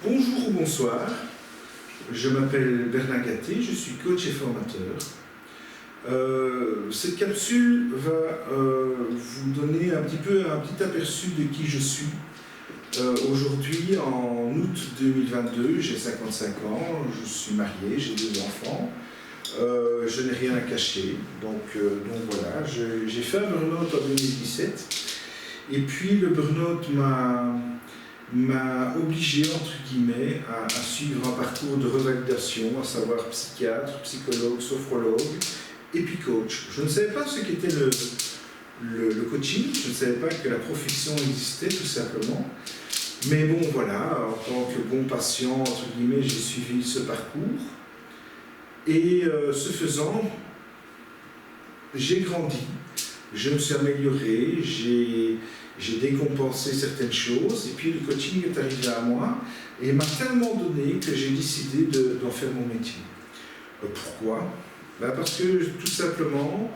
Bonjour ou bonsoir, je m'appelle Bernard Gatté, je suis coach et formateur. Cette capsule va vous donner un petit aperçu de qui je suis. Aujourd'hui, en août 2022, j'ai 55 ans, je suis marié, j'ai 2 enfants, je n'ai rien à cacher, donc voilà, j'ai fait un burn-out en 2017, et puis le burn-out m'a obligé, entre guillemets, à suivre un parcours de revalidation, à savoir psychiatre, psychologue, sophrologue, et puis coach. Je ne savais pas ce qu'était le coaching, je ne savais pas que la profession existait, tout simplement. Mais bon, voilà, en tant que bon patient, entre guillemets, j'ai suivi ce parcours. Et ce faisant, j'ai grandi, je me suis amélioré, j'ai décompensé certaines choses, et puis le coaching est arrivé à moi, et m'a tellement donné que j'ai décidé d'en faire mon métier. Pourquoi ? Parce que, tout simplement,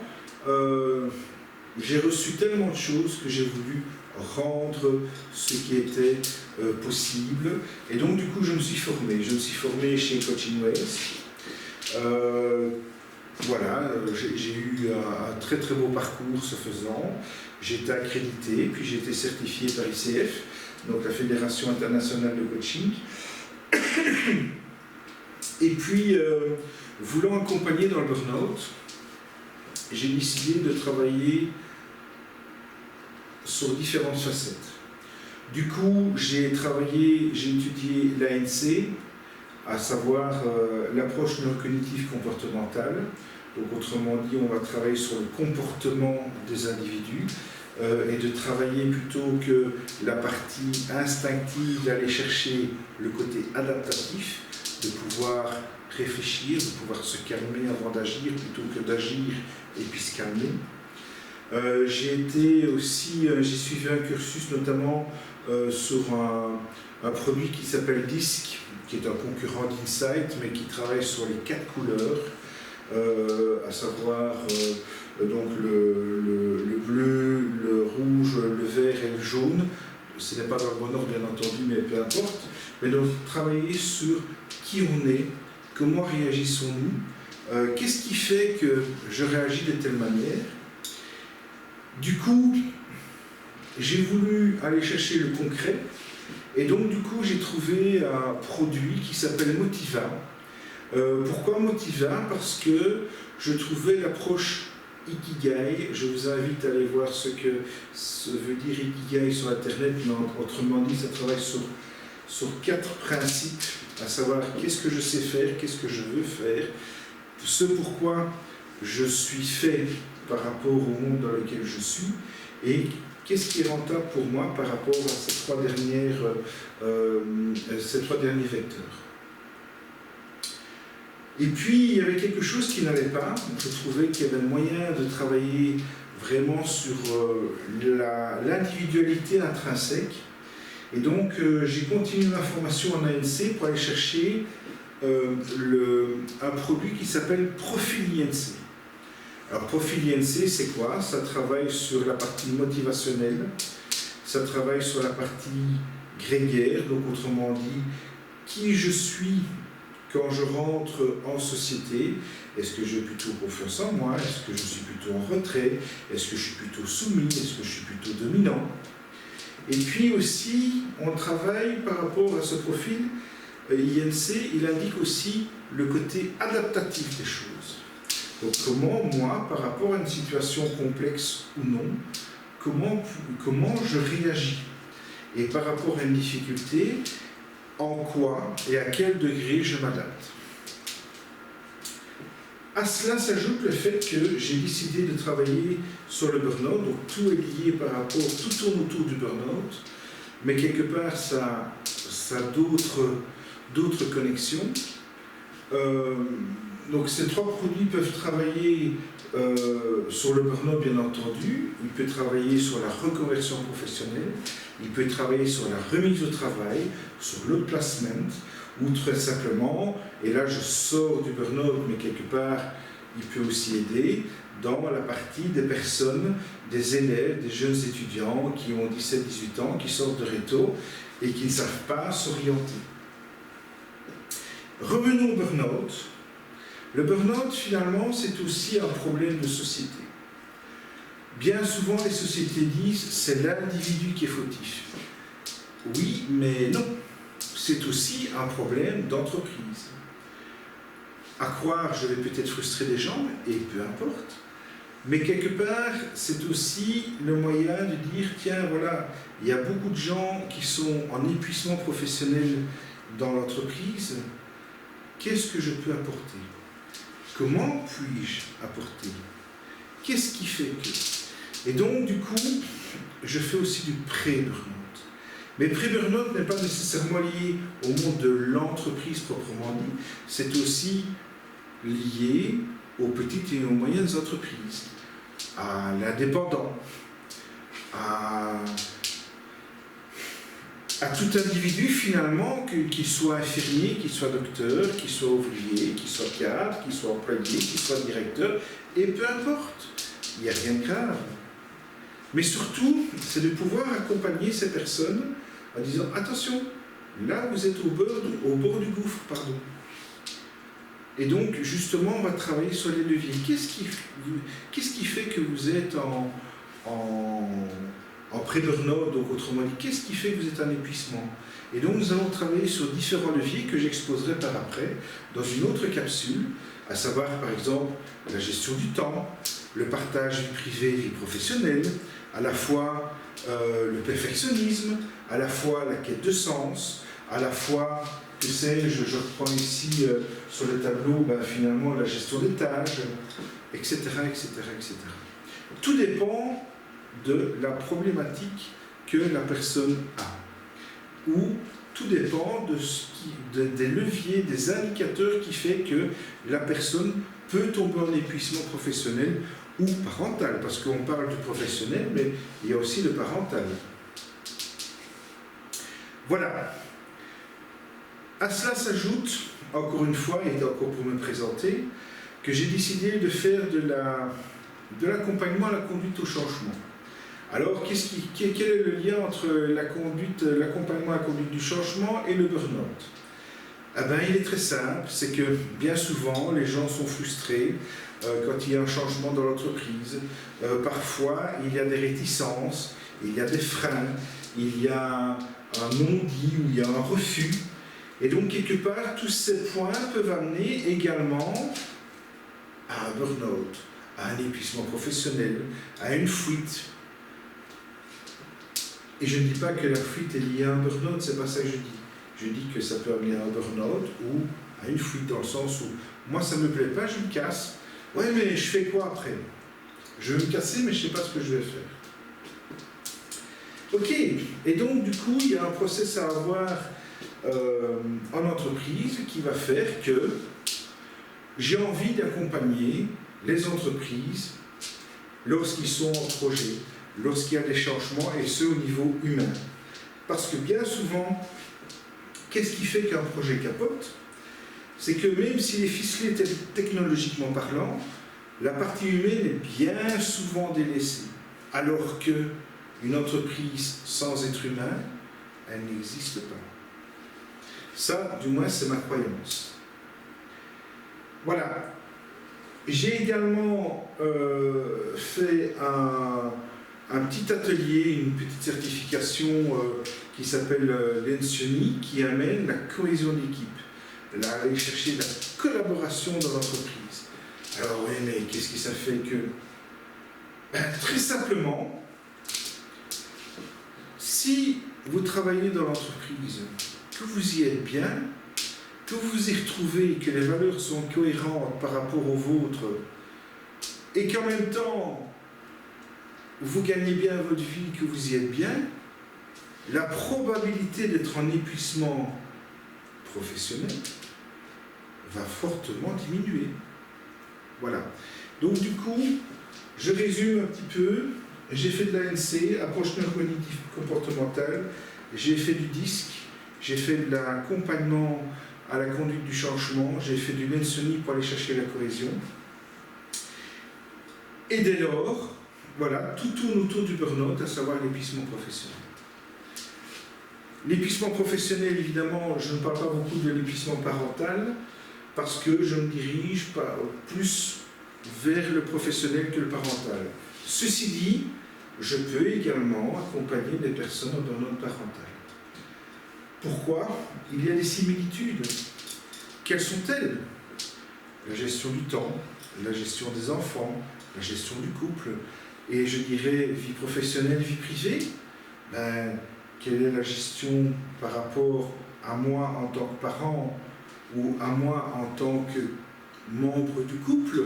j'ai reçu tellement de choses que j'ai voulu rendre ce qui était possible, et donc du coup je me suis formé. Je me suis formé chez Coaching Ways. Voilà, j'ai eu un très très beau parcours ce faisant. J'ai été accrédité, puis j'ai été certifié par ICF, donc la Fédération internationale de coaching. Et puis, voulant accompagner dans le burn-out, j'ai décidé de travailler sur différentes facettes. Du coup, j'ai étudié l'ANC, à savoir l'approche neurocognitive comportementale. Donc, autrement dit, on va travailler sur le comportement des individus et de travailler plutôt que la partie instinctive d'aller chercher le côté adaptatif, de pouvoir réfléchir, de pouvoir se calmer avant d'agir plutôt que d'agir et puis se calmer. J'ai suivi un cursus notamment sur un produit qui s'appelle DISC, qui est un concurrent d'Insight, mais qui travaille sur les 4 couleurs, à savoir donc le bleu, le rouge, le vert et le jaune. Ce n'est pas dans le bon ordre, bien entendu, mais peu importe. Mais donc travailler sur qui on est, comment réagissons-nous, qu'est-ce qui fait que je réagis de telle manière. Du coup, j'ai voulu aller chercher le concret, et donc du coup j'ai trouvé un produit qui s'appelle Motiva. Pourquoi Motiva ? Parce que je trouvais l'approche Ikigai. Je vous invite à aller voir ce que veut dire Ikigai sur Internet, mais autrement dit, ça travaille sur 4 principes, à savoir qu'est-ce que je sais faire, qu'est-ce que je veux faire, ce pourquoi je suis fait par rapport au monde dans lequel je suis, et qu'est-ce qui est rentable pour moi par rapport à ces 3 derniers vecteurs. Et puis, il y avait quelque chose qui n'allait pas. Je trouvais qu'il y avait moyen de travailler vraiment sur l'individualité intrinsèque. Et donc, j'ai continué ma formation en ANC pour aller chercher un produit qui s'appelle Profil INC. Alors, Profil INC, c'est quoi ? Ça travaille sur la partie motivationnelle, ça travaille sur la partie grégaire, donc autrement dit, qui je suis quand je rentre en société. Est-ce que j'ai plutôt confiance en moi? Est-ce que je suis plutôt en retrait? Est-ce que je suis plutôt soumis? Est-ce que je suis plutôt dominant? Et puis aussi, on travaille par rapport à ce profil INC, il indique aussi le côté adaptatif des choses. Donc comment moi, par rapport à une situation complexe ou non, comment je réagis? Et par rapport à une difficulté, en quoi et à quel degré je m'adapte. À cela s'ajoute le fait que j'ai décidé de travailler sur le burn-out, donc tout est lié par rapport, tout tourne autour du burn-out, mais quelque part ça a d'autres connexions. Donc ces 3 produits peuvent travailler sur le burn-out, bien entendu. Il peut travailler sur la reconversion professionnelle, il peut travailler sur la remise au travail, sur le placement, ou très simplement, et là je sors du burn-out, mais quelque part il peut aussi aider dans la partie des personnes, des élèves, des jeunes étudiants qui ont 17-18 ans, qui sortent de réto et qui ne savent pas s'orienter. Revenons au burn-out. Le burn-out, finalement, c'est aussi un problème de société. Bien souvent, les sociétés disent « c'est l'individu qui est fautif ». Oui, mais non. C'est aussi un problème d'entreprise. À croire, je vais peut-être frustrer des gens, et peu importe. Mais quelque part, c'est aussi le moyen de dire, tiens, voilà, il y a beaucoup de gens qui sont en épuisement professionnel dans l'entreprise. Qu'est-ce que je peux apporter? Comment puis-je apporter? Qu'est-ce qui fait que? Et donc, du coup, je fais aussi du pré-burnout. Mais pré-burnout n'est pas nécessairement lié au monde de l'entreprise proprement dit, c'est aussi lié aux petites et aux moyennes entreprises, à l'indépendant, à tout individu finalement, qu'il soit infirmier, qu'il soit docteur, qu'il soit ouvrier, qu'il soit cadre, qu'il soit employé, qu'il soit directeur, et peu importe, il n'y a rien de grave. Mais surtout, c'est de pouvoir accompagner ces personnes en disant « Attention, là vous êtes au bord du gouffre, pardon. » Et donc, justement, on va travailler sur les leviers. Qu'est-ce qui fait que vous êtes en pré-burnout, donc autrement dit, qu'est-ce qui fait que vous êtes en épuisement? Et donc, nous allons travailler sur différents leviers que j'exposerai par après dans une autre capsule, à savoir, par exemple, la gestion du temps, le partage vie privée, vie professionnelle, à la fois le perfectionnisme, à la fois la quête de sens, à la fois, que sais-je, je reprends ici sur le tableau, finalement, la gestion des tâches, etc., etc., etc. Tout dépend de la problématique que la personne a. Ou tout dépend des leviers, des indicateurs qui fait que la personne peut tomber en épuisement professionnel ou parental, parce qu'on parle du professionnel, mais il y a aussi le parental. Voilà. À cela s'ajoute, encore une fois, et encore pour me présenter, que j'ai décidé de faire de l'accompagnement à la conduite au changement. Alors, quel est le lien entre l'accompagnement à la conduite du changement et le burn-out? Il est très simple, c'est que bien souvent, les gens sont frustrés quand il y a un changement dans l'entreprise. Parfois, il y a des réticences, il y a des freins, il y a un non-dit ou il y a un refus. Et donc, quelque part, tous ces points peuvent amener également à un burn-out, à un épuisement professionnel, à une fuite. Et je ne dis pas que la fuite est liée à un burn-out, c'est pas ça que je dis. Je dis que ça peut amener à un burn-out ou à une fuite, dans le sens où moi ça ne me plaît pas, je me casse. Ouais, mais je fais quoi après? Je vais me casser, mais je ne sais pas ce que je vais faire. Ok, et donc du coup, il y a un process à avoir en entreprise qui va faire que j'ai envie d'accompagner les entreprises lorsqu'ils sont en projet, lorsqu'il y a des changements, et ce au niveau humain. Parce que bien souvent, qu'est-ce qui fait qu'un projet capote? C'est que même s'il est ficelé technologiquement parlant, la partie humaine est bien souvent délaissée. Alors qu'une entreprise sans être humain, elle n'existe pas. Ça, du moins, c'est ma croyance. Voilà. J'ai également fait un petit atelier, une petite certification qui s'appelle l'ENSIONI, qui amène la cohésion d'équipe, aller chercher la collaboration dans l'entreprise. Alors oui, mais qu'est-ce que ça fait que... très simplement, si vous travaillez dans l'entreprise, que vous y êtes bien, que vous y retrouvez, que les valeurs sont cohérentes par rapport aux vôtres, et qu'en même temps, vous gagnez bien votre vie, que vous y êtes bien, la probabilité d'être en épuisement professionnel va fortement diminuer. Voilà. Donc du coup, je résume un petit peu. J'ai fait de l'ANC, approche neurocognitive comportementale, j'ai fait du DISC, j'ai fait de l'accompagnement à la conduite du changement, j'ai fait du l'ENSIONI pour aller chercher la cohésion. Et dès lors, voilà, tout tourne autour du burn-out, à savoir l'épuisement professionnel. L'épuisement professionnel, évidemment, je ne parle pas beaucoup de l'épuisement parental parce que je me dirige plus vers le professionnel que le parental. Ceci dit, je peux également accompagner des personnes en burn-out parental. Pourquoi? Il y a des similitudes. Quelles sont-elles? La gestion du temps, la gestion des enfants, la gestion du couple, et je dirais vie professionnelle, vie privée. Quelle est la gestion par rapport à moi en tant que parent ou à moi en tant que membre du couple?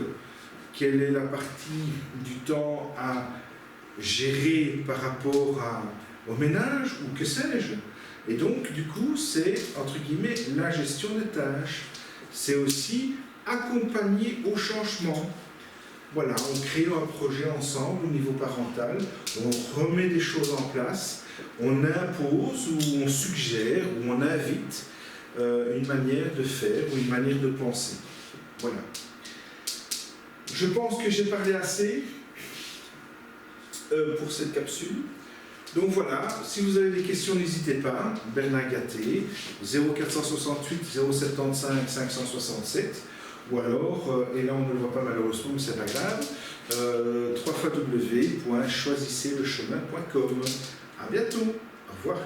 Quelle est la partie du temps à gérer par rapport au ménage ou que sais-je? Et donc, du coup, c'est, entre guillemets, la gestion des tâches. C'est aussi accompagner au changement. Voilà, on crée un projet ensemble au niveau parental, on remet des choses en place, on impose ou on suggère ou on invite une manière de faire ou une manière de penser. Voilà. Je pense que j'ai parlé assez pour cette capsule. Donc voilà, si vous avez des questions, n'hésitez pas. Bernard Gatté, 0468 075 567. Ou alors, et là on ne le voit pas malheureusement, mais c'est pas grave, www.choisisserlechemin.com. À bientôt. Au revoir.